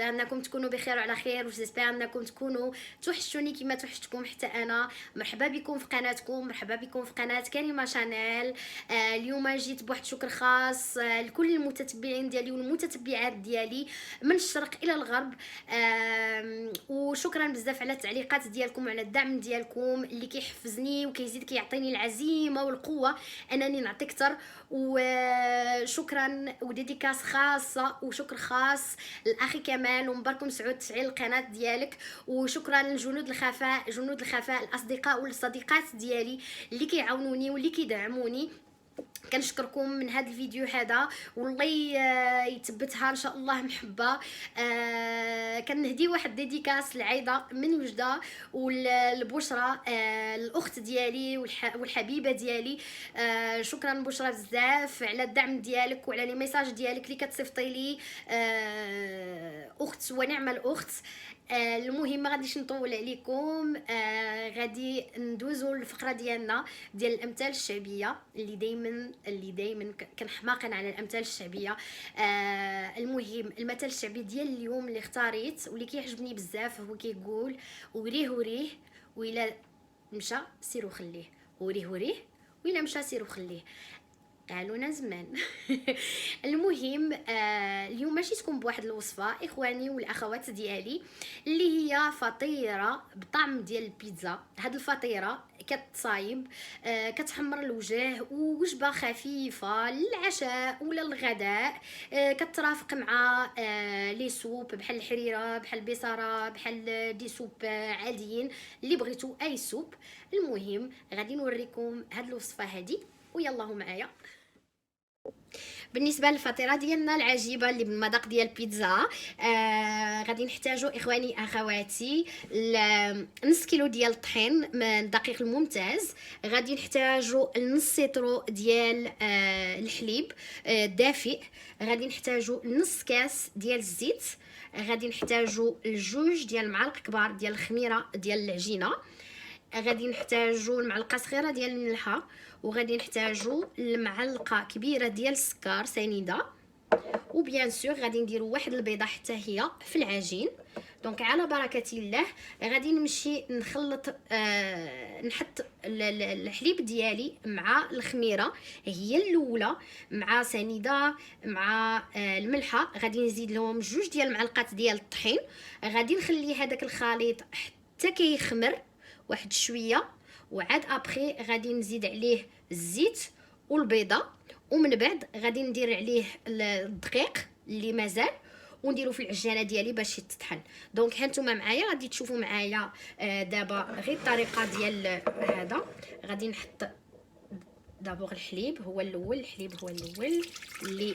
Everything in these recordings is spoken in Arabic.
جيسبر انكم تكونوا بخير وعلى خير، وجيسبر انكم تكونوا توحشتوني كما توحشتكم حتى انا. مرحبا بكم في قناتكم، مرحبا بكم في قناه كريمه شانيل. اليوم جيت بواحد شكر خاص لكل المتتبعين ديالي والمتتبعات ديالي من الشرق الى الغرب. وشكرا بزاف على التعليقات ديالكم وعلى الدعم ديالكم اللي كيحفزني وكيزيد كيعطيني العزيمه والقوه انني نعطي اكثر. وشكرا وديديكاس خاصه وشكر خاص لاخي كمال ومبارك مسعود تشعيل القناه ديالك. وشكرا لجنود الخفاء، جنود الخفاء الاصدقاء والصديقات ديالي اللي كيعاونوني واللي كيدعموني. كنشكركم من هذا الفيديو هذا، والله يثبتها ان شاء الله محبه. كنهدي واحد ديديكاس لعايده من وجده والبشرى الاخت ديالي والحبيبه ديالي. شكرا بشرى بزاف على الدعم ديالك وعلى لي ميساج ديالك اللي كتصيفطي لي. اخت ونعمه الاخت. المهم ما غاديش نطول عليكم. غادي ندوزو للفقره ديالنا ديال الامثال الشعبيه اللي دائما كنحماقين على الامثال الشعبيه. المهم المثل الشعبي ديال اليوم اللي اختاريت واللي كيعجبني بزاف هو كيقول: وريه وريه وإلا مشى سيرو خليه، وريه وريه وإلا مشى سيرو خليه. قالونا زمان. المهم اليوم ماشي تكون بواحد الوصفه اخواني والاخوات ديالي اللي هي فطيره بطعم ديال البيتزا. هاد الفطيره كتصايب كتحمر الوجه ووجبه خفيفه للعشاء ولا الغداء. كترافق مع لي سوب بحال الحريره بحال البصاره بحال دي سوب عاديين اللي بغيتو اي سوب. المهم غادي نوريكم هاد الوصفه هادي ويلا معايا. بالنسبه للفطيره ديالنا العجيبه اللي بالمذاق ديال البيتزا، غادي نحتاجوا اخواني اخواتي نص كيلو ديال الطحين من الدقيق الممتاز. غادي نحتاجوا نص سيترو ديال الحليب دافئ. غادي نحتاجوا نص كاس ديال الزيت. غادي نحتاجوا الجوج ديال معالق كبار ديال الخميره ديال العجينه. غادي نحتاجوا المعلقه صغيره ديال الملحه. وغادي نحتاجوا المعلقه كبيره ديال السكر سنيده. وبيان سور غادي نديروا واحد البيضه حتى هي في العجين. دونك على بركه الله غادي نمشي نخلط نحط الحليب ديالي مع الخميره هي الاولى مع سنيده مع الملحه. غادي نزيد لهم جوج ديال المعلقات ديال الطحين. غادي نخلي هذاك الخليط حتى كيخمر واحد شويه. وعاد ابخي غادي نزيد عليه الزيت والبيضه. ومن بعد غادي ندير عليه الدقيق اللي مازال ونديرو في العجانه ديالي باش يتطحن. دونك هانتوما معايا غادي تشوفوا معايا دابا غير الطريقه ديال هذا. غادي نحط دابور الحليب هو الاول. الحليب هو الاول اللي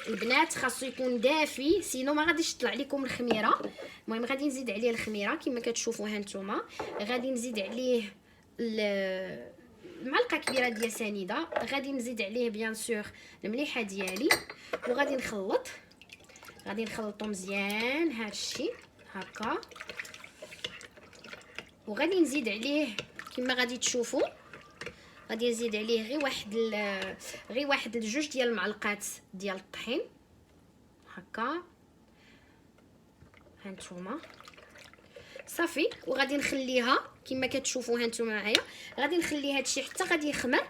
البنات خاصو يكون دافي سينو ما غاديش تطلع لكم الخميره. المهم غادي نزيد عليه الخميره كما كتشوفوا هانتوما. غادي نزيد عليه معلقه كبيره ديال سنيده. غادي نزيد عليه بيان سور المليحه ديالي وغادي نخلط. غادي نخلطو مزيان هادشي هكا. وغادي نزيد عليه كما غادي تشوفوا. غادي نزيد عليه غير واحد الجوج ديال المعلقات ديال الطحين هكا هانتوما صافي. وغادي نخليها كما كتشوفوا هانتوما معايا. غادي نخلي هادشي حتى غادي يخمر.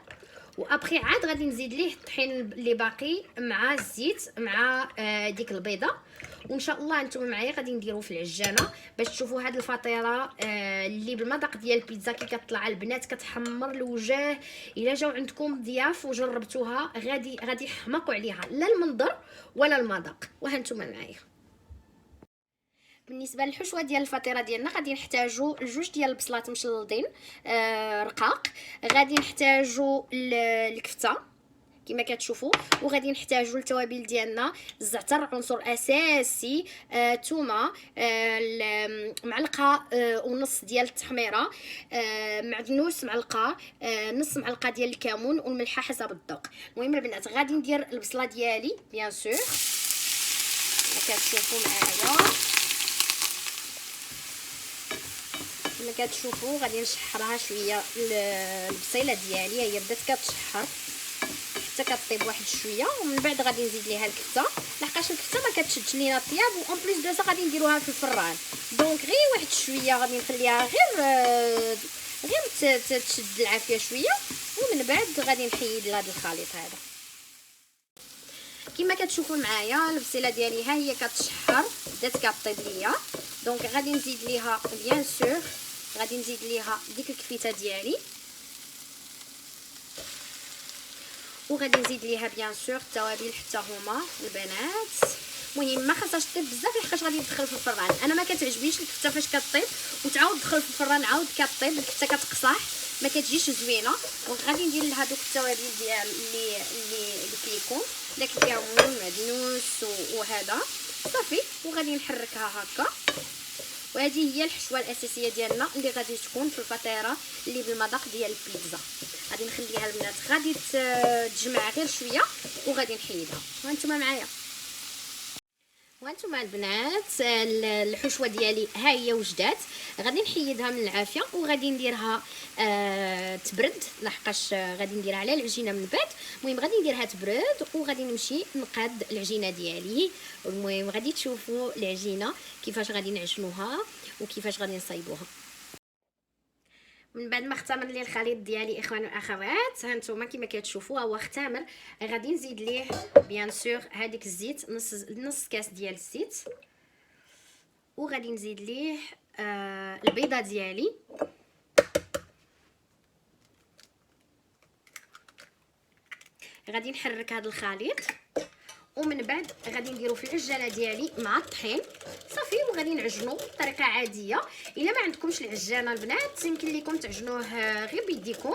وابخي عاد غادي نزيد ليه الطحين اللي باقي مع الزيت مع ديك البيضه. وان شاء الله نتوما معايا غادي نديرو في العجانه باش تشوفوا هاد الفطيره اللي بالمذاق ديال البيتزا كي كطلع البنات كتحمر الوجه. الا جاو عندكم ضياف وجربتوها غادي يحمقوا عليها لا المنظر ولا المذاق. وهانتوما معايا. بالنسبه للحشوه ديال الفطيره ديالنا غادي نحتاجوا جوج ديال البصلات مشلضين رقاق. غادي نحتاجوا الكفته كما كتشوفوا. وغادي نحتاجوا التوابل ديالنا الزعتر عنصر اساسي. ثومه معلقه ونص ديال التحميره. معدنوس معلقه. نص معلقه ديال الكمون والملحه حسب الذوق. المهم البنات غادي ندير البصله ديالي بيان سور كتشوفوا معايا كما كتشوفوا. غادي نشحرها شويه البصيله ديالي هي بدات كتشحر حتى كطيب واحد شويه. ومن بعد غادي نزيد ليها الكفته لحقاش لحقاش الكفته ما كتشدش لينا الطياب، و اون بليس دو سا غادي نديروها في الفران. دونك غير واحد شويه غادي نخليها غير تشد العافيه شويه، ومن بعد غادي نحيد هذا الخليط هذا. كما كتشوفوا معايا البصيله ديالي ها هي كتشحر، بدات كطيب ليا. دونك غادي نزيد ليها بيان سور، غادي نزيد ليها ديك الكفته ديالي، وغادي نزيد ليها بيان سور التوابل حتى هما البنات. المهم ما خاصهاش طيب بزاف لحقاش غادي تدخل في الفران. انا ما كتعجبنيش الكفته فاش كطيب وتعاود تدخل في الفران عاود كطيب، الكفته كتقصح ما كتجيش زوينه. وغادي ندير لها دوك التوابل ديال اللي كيكون داك الكمون والمعدنوس وهذا صافي، وغادي نحركها هكا. وهذه هي الحشوه الاساسيه ديالنا اللي غادي تكون في الفطيره اللي بالمذاق ديال البيتزا. غادي نخليها البنات غادي تجمع غير شويه وغادي نحيدها. وانتم معايا، وانتم البنات الحشوه ديالي ها هي وجدات. غادي نحيدها من العافيه وغادي نديرها تبرد، لحقاش غادي نديرها على العجينه من بعد. المهم غادي نديرها تبرد وغادي نمشي نقاد العجينه ديالي. المهم غادي تشوفوا العجينه كيفاش غادي نعجنوها وكيفاش غادي نصايبوها. من بعد ما اختمر لي الخليط ديالي اخوان واخوات، ها نتوما كما كتشوفوا هو اختمر. غادي نزيد ليه بيان سور هذيك الزيت، نص كاس ديال الزيت، وغادي نزيد ليه البيضه ديالي. غادي نحرك هذا الخليط، ومن بعد غادي نديرو في العجانه ديالي مع الطحين صافي، وغادي نعجنو بطريقه عاديه. الا ما عندكمش العجانه البنات يمكن لكم تعجنوه غير بيديكم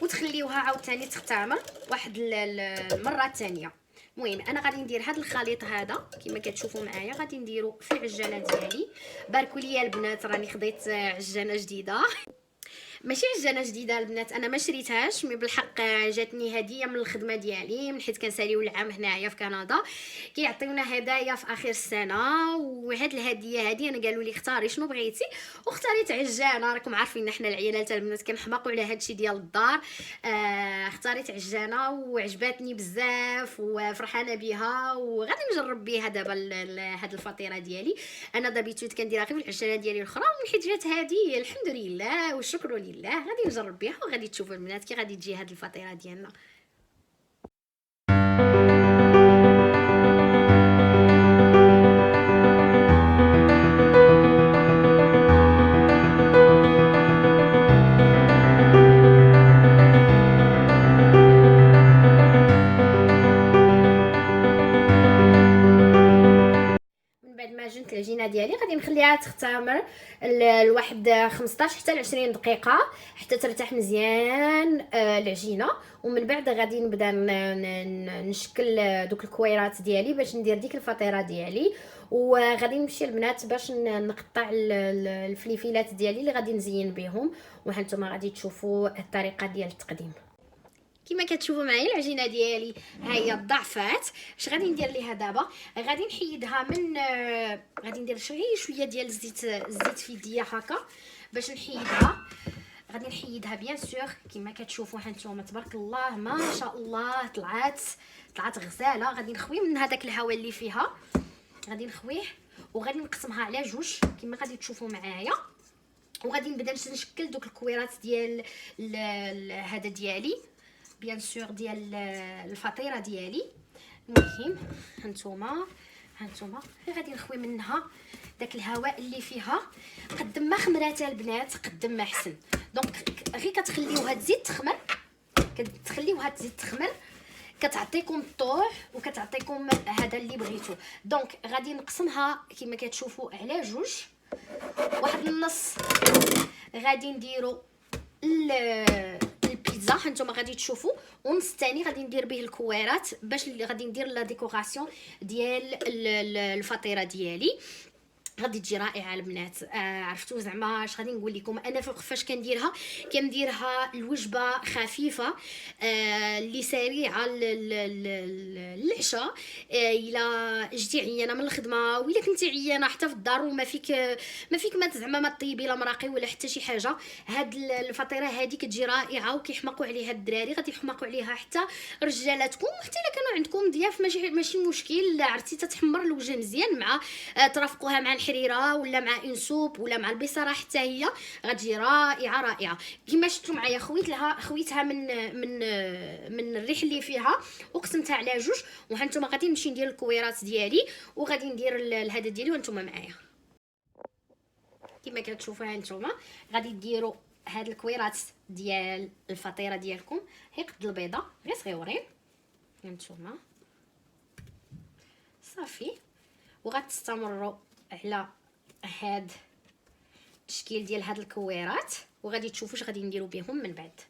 وتخليوها عاوتاني تختمر واحد المره الثانيه. المهم انا غادي ندير هذا الخليط هذا كما كتشوفوا معايا، غادي نديرو في العجانه ديالي. باركوا لي البنات راني خديت عجانه جديده ماشي عجانه جديده البنات، انا ما شريتهاش، مي بالحق جاتني هديه من الخدمه ديالي، من حيت كنساليو العام هنايا في كندا كيعطيونا هدايا في اخر السنه. وهاد الهديه هادي انا قالوا لي اختاري شنو بغيتي، واختاريت عجانه. راكم عارفين حنا العيالات البنات كنحماقوا على هادشي ديال الدار. اختاريت عجانه وعجباتني بزاف وفرحانه بها، وغادي نجرب بها دابا هاد الفطيره ديالي. انا دابيتوت كنديرها غير في العجانه ديالي الاخرى، ومن حيت جات هادي الحمد لله والشكر لله غادي نجرب بها، وغادي تشوفوا البنات كي غادي تجي هاد الفطيره ديالنا. عجنت العجينه ديالي غادي نخليها تختمر لواحد 15 حتى ل 20 دقيقه حتى ترتاح مزيان العجينه. ومن بعد غادي نبدا نشكل دوك الكويرات ديالي باش ندير ديك الفطيره ديالي. وغادي نمشي البنات باش نقطع الفليفلات ديالي اللي غادي نزين بهم، وهانتوما غادي تشوفوا الطريقه ديال التقديم. كما كتشوفوا معايا العجينه ديالي ها هي ضعفات. اش غادي ندير ليها دابا؟ غادي نحيدها من غادي ندير شويه ديال الزيت في يديا هكا باش نحيدها. غادي نحيدها بيان سور كما كتشوفوا هانتوما تبارك الله ما شاء الله طلعت غزاله. غادي نخوي من هذاك الهواء اللي فيها، غادي نخويه وغادي نقسمها على جوج كما غادي تشوفوا معايا. وغادي نبدا نشكل دوك الكويرات ديال هذا ديالي بيان سور ديال الفطيره ديالي. المهم هانتوما غادي نخوي منها داك الهواء اللي فيها. قد ما خمرات البنات قد ما احسن. دونك غير كتخليوها تزيد تخمر، كتعطيكم الطوع وكتعطيكم هذا اللي بغيتو. دونك غادي نقسمها كما كتشوفوا على جوج، واحد النص غادي نديرو البيتزا هانتوما غادي تشوفوا، ونص الثاني غادي ندير به الكويرات باش غادي ندير لا ديكوراسيون ديال الفطيره ديالي. غادي تجي رائعه البنات. عرفتوا زعما اش غادي نقول لكم انا فاش كنديرها الوجبه خفيفه اللي سريعه للعشاء. الا جيتي عيانه من الخدمه ولا كنتي عيانه حتى في الدار وما فيك ما زعما ما طيبي لا مراقي ولا حتى شي حاجه، هاد الفطيره هذه كتجي رائعه وكيحماقوا عليها الدراري، غادي يحماقوا عليها حتى رجالاتكم، حتى الا كانوا عندكم ضياف ماشي مشكل. عرفتي تتحمر الوجه مزيان مع ترافقوها مع الحريره ولا مع انسوب ولا مع البصره، حتى هي غتجي رائعه. كما شفتوا معايا خويتها من الريح اللي فيها وقسمتها على جوج. وهانتوما غادي نمشي ندير الكويرات ديالي وغادي ندير الهذا ديالي وانتوما معايا. كما كتشوفوا هانتوما غادي ديروا هاد الكويرات ديال الفطيره ديالكم هي قد البيضه غير صغيورين هانتوما صافي. وغتستمروا على هاد التشكيل ديال هاد الكويرات وغادي تشوفوا اش غادي نديروا بهم من بعد.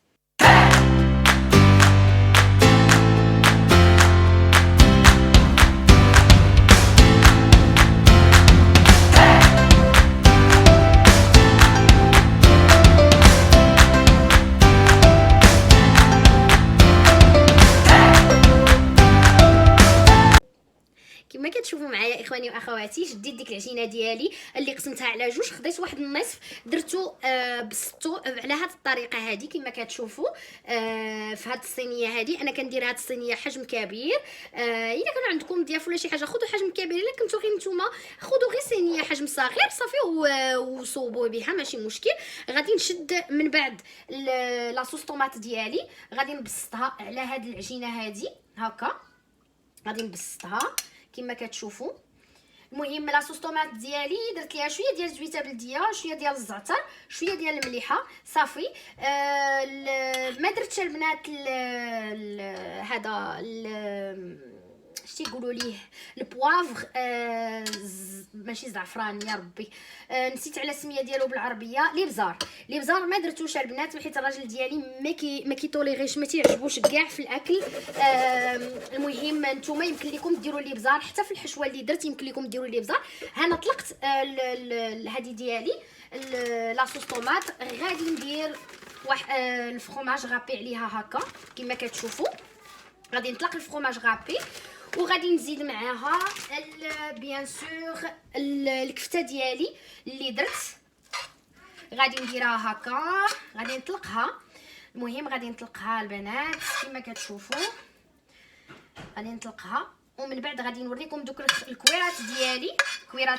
كما كتشوفوا معايا اخواني واخواتي، شديت ديك العجينه ديالي اللي قسمتها على جوج، خديت واحد النصف درتو بسطو على هذه الطريقه هذه. كما كتشوفوا في هذه الصينيه هذه انا كندير هذه الصينيه حجم كبير. الا كان عندكم ضياف ولا شي حاجه خذوا حجم كبير، الا كنتو غير نتوما خذوا غير صينيه حجم صغير صافي وصوبوا بها ماشي مشكل. غادي نشد من بعد لاصوص طوماط ديالي، غادي نبسطها على هذه العجينه هذه هكا، غادي نبسطها كما كتشوفوا. المهم لاصوص طوماط ديالي درت ليها شويه ديال الزويته بلديه، شويه ديال الزعتر، شويه ديال المليحه صافي. ما درتش البنات هذا شتي يقولوا ليه البوافغ، ماشي زعفران يا ربي، نسيت على السميه ديالو بالعربيه. الابزار ما درتوش البنات حيت الراجل ديالي ما كيطوليغيش، ما تيعجبوش كاع في الاكل. المهم نتوما يمكن لكم ديروا الابزار، حتى في الحشوه اللي درت يمكن لكم ديروا الابزار. هنا طلقت هذه ديالي لاصوص طوماط، غادي ندير واحد الفرomage غابي عليها هكا كما كتشوفوا. غادي نطلق الفرomage غابي وغادي نزيد معاها بيان سور الكفته ديالي اللي درت، غادي نديرها هكا، غادي نطلقها. المهم غادي نطلقها البنات كما كتشوفوا، غادي نطلقها ومن بعد غادي نوريكم دوك الكويرات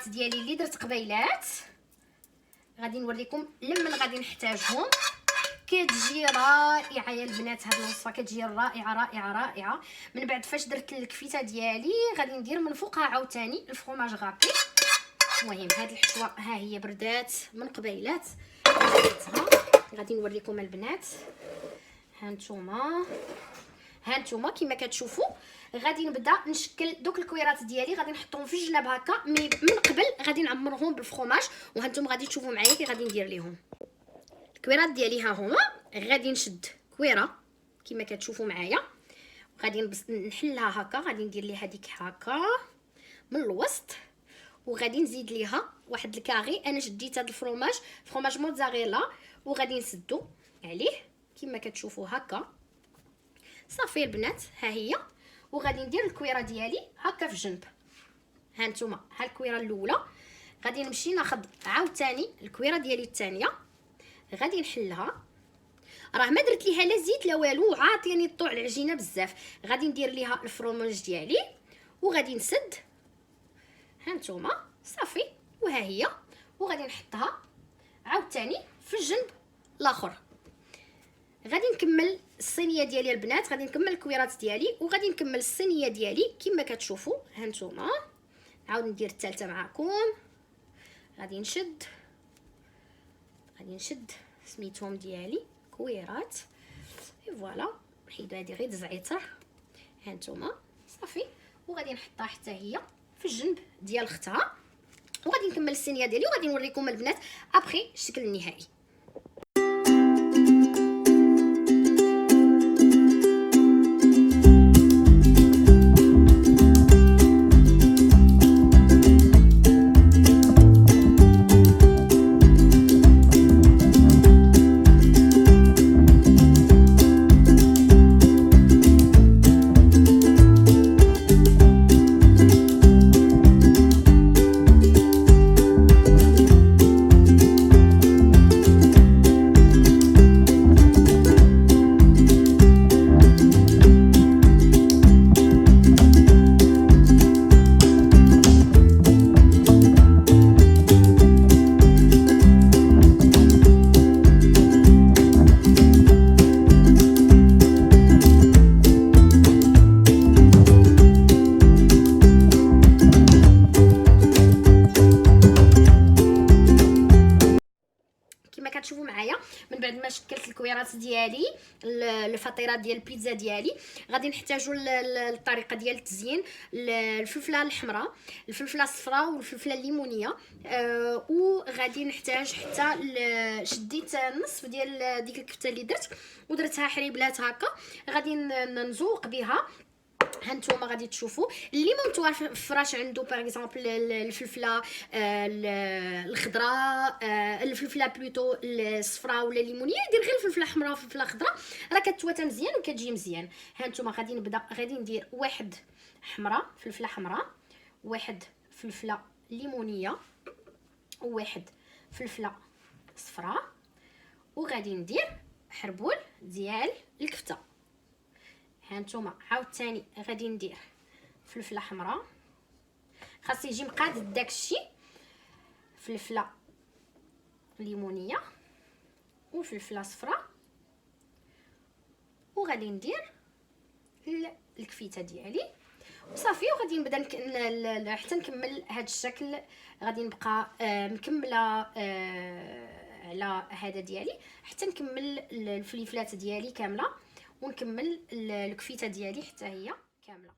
ديالي اللي درت قبيلات، غادي نوريكم لمن غادي نحتاجهم. كتجي رائعه يا البنات، هاد الوصفه كتجي رائعه. من بعد فاش درت الكفته ديالي غادي ندير من فوقها عاوتاني الفرomage غابي. المهم هاد الحشوه ها هي بردات من قبيلات، غادي نوريكم البنات. هانتوما كما كتشوفوا غادي نبدا نشكل دوك الكويرات ديالي، غادي نحطهم في الجناب هكا. من قبل غادي نعمرهم بالفرomage وهانتوما غادي تشوفوا معايا كي غادي ندير ليهم الكويرات ديالي. ها هما غادي نشد كويره كما كتشوفوا معايا، غادي نحلها هكا، غادي ندير ليها ديك هكا من الوسط وغادي نزيد ليها واحد الكاغي. انا شديت هذا الفرomage موتزاريلا وغادي نسدو عليه كما كتشوفوا هكا صافي البنات. ها هي وغادي ندير الكويره ديالي هكا في جنب. هانتوما ها الكويره الاولى، غادي نمشي ناخذ عاوتاني الكويره ديالي الثانيه، غادي نحلها. راه ما درت ليها لا زيت لا والو، عاطيني الطوع العجينه بزاف. غادي ندير ليها الفرomage ديالي وغادي نسد هانتوما صافي. وها هي وغادي نحطها عاوتاني في الجنب الاخر. غادي نكمل الصينيه ديالي البنات، غادي نكمل الكويرات ديالي وغادي نكمل الصينيه ديالي كما كتشوفوا. هانتوما نعاود ندير الثالثه معكم، غادي نشد سميتهم ديالي كويرات فوالا. نحيدو هادي غير الزعتر هانتوما صافي، وغادي نحطها حتى هي في الجنب ديال اختها وغادي نكمل الصينيه ديالي وغادي نوريكم البنات ابخي الشكل النهائي. من بعد ما شكلت الكويرات ديالي الفطيره ديال البيتزا ديالي، غادي نحتاجوا الطريقه ديال التزيين الفلفله الحمراء، الفلفله الصفراء والفلفله الليمونيه. وغادي نحتاج حتى شديت النصف ديال ديك الكفته اللي ودرتها حريبلات هكا، غادي نزوق بها. هانتوما غادي تشوفوا اللي ما متوفراش عنده باغ اكزومبل الفلفله الخضراء، الفلفله بلوتو الصفراء ولا الليمونيه، يدير غير الفلفله حمراء وفلفله خضراء، راه كتواتى مزيان وكتجي مزيان. هانتوما غادي نبدا، غادي ندير واحد حمراء فلفله حمراء، واحد فلفله ليمونيه، وواحد فلفله صفراء، وغادي ندير حربول ديال الكفته. هانتوما عاوتاني غادي ندير فلفله حمراء، خاص يجي مقاد داكشي، فلفله ليمونيه وفلفله صفراء، وغادي ندير الكفيته ديالي وصافي. وغادي نبدا حتى نكمل هذا الشكل، غادي نبقى مكمله على هذا ديالي حتى نكمل الفليفلات ديالي كامله، ونكمل الكفيته ديالي حتى هي كامله.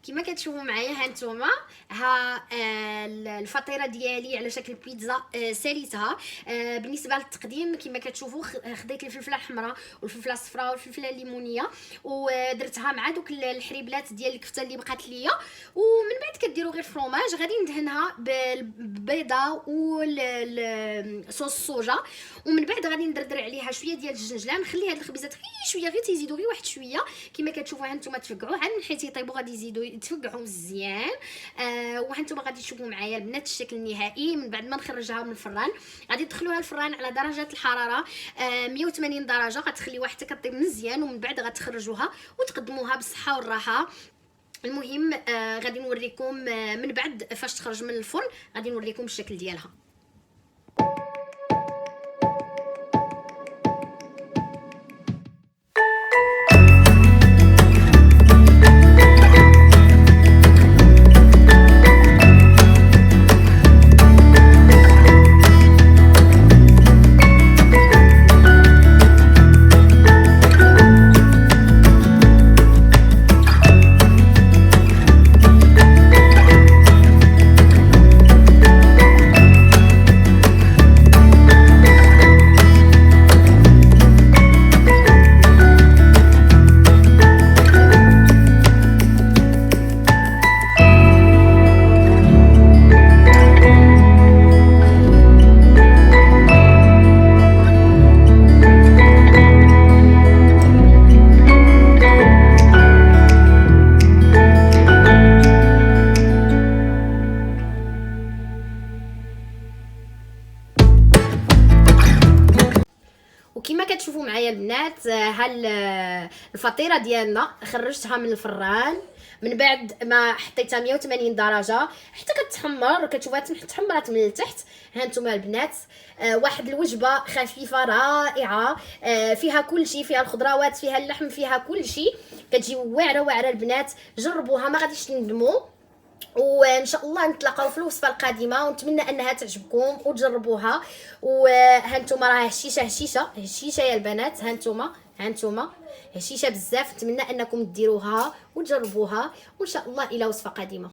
كما كتشوفوا معايا هانتوما ها الفطيره ديالي على شكل بيتزا ساليتها. بالنسبه للتقديم كما كتشوفوا خديت الفلفله الحمراء والفلفله الصفراء والفلفله الليمونيه ودرتها مع دوك الحريبلات ديال الكفته اللي بقات ليا، ومن بعد كديروا غير فرomاج. غادي ندهنها بالبيضه والصوص الصوجا، ومن بعد غادي ندردر عليها شويه ديال الجنجله، نخلي هاد الخبيزات غير شويه، غير تيزيدوا غير واحد شويه كما كتشوفوا هانتوما تفقعوا عاد حيت يطيبوا غادي يزيدوا يتفقعوا مزيان. وهانتوما غادي تشوفوا معايا البنات الشكل النهائي من بعد ما نخرجها من الفران. غادي تدخلوها الفران على درجه الحراره 180 درجه، غتخليوها حتى كطيب مزيان، ومن بعد غتخرجوها وتقدموها بالصحه والراحه. المهم غادي نوريكم من بعد فاش تخرج من الفرن، غادي نوريكم الشكل ديالها. وكما كتشوفوا معايا البنات ها الفطيره ديالنا خرجتها من الفران من بعد ما حطيتها 180 درجه حتى كتحمر، كتشوفها تحمرات من التحت. هانتوما البنات واحد الوجبه خفيفه رائعه، فيها كل شيء، فيها الخضروات، فيها اللحم، فيها كل شيء، كتجي واعره واعره. البنات جربوها ما غاديش تندموا، وان شاء الله نتلاقاو في الوصفه القادمه، ونتمنى انها تعجبكم وتجربوها. وهانتوما راه هشيشه يا البنات، هانتوما هشيشه بزاف. نتمنى انكم ديروها وتجربوها، وان شاء الله الى وصفه قادمه.